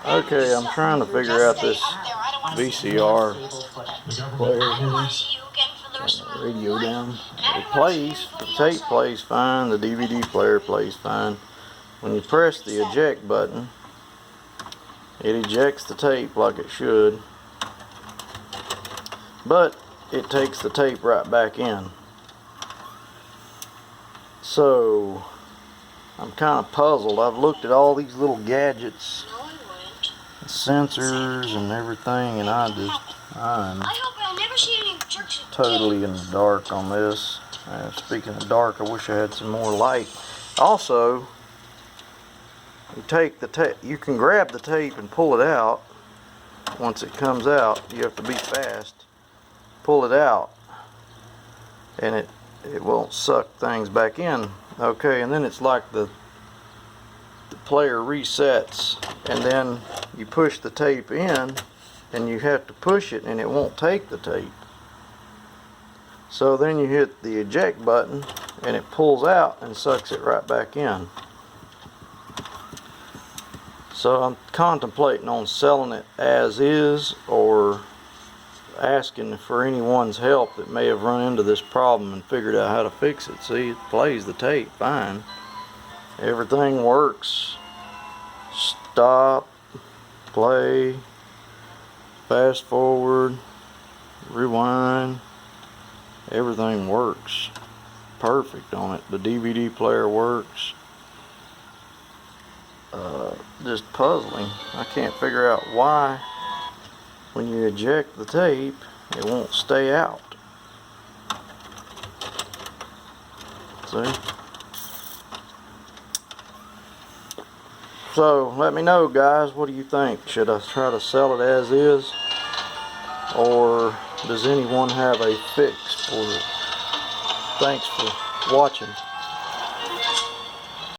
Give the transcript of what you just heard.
Okay, I'm trying to figure out this VCR player here. Turn the radio down. It plays, the tape plays fine, the DVD player plays fine. When you press the eject button, it ejects the tape like it should, but it takes the tape right back in. So I'm kind of puzzled. I've looked at all these little gadgets, sensors and everything, and I'm totally in the dark on this. Speaking of dark, I wish I had some more light. Also, you take the tape, you can grab the tape and pull it out. Once it comes out, you have to be fast. Pull it out, and it won't suck things back in. Okay, and then it's like the player resets, and then you push the tape in, and you have to push it, and it won't take the tape. So then you hit the eject button, and it pulls out and sucks it right back in. So I'm contemplating on selling it as is, or asking for anyone's help that may have run into this problem and figured out how to fix it. See, it plays the tape fine. Everything works. Stop, play, fast forward, rewind. Everything works perfect on it. The DVD player works. Just puzzling. I can't figure out why when you eject the tape it won't stay out. See? So let me know, guys, what do you think? Should I try to sell it as is, or does anyone have a fix for it? Thanks for watching.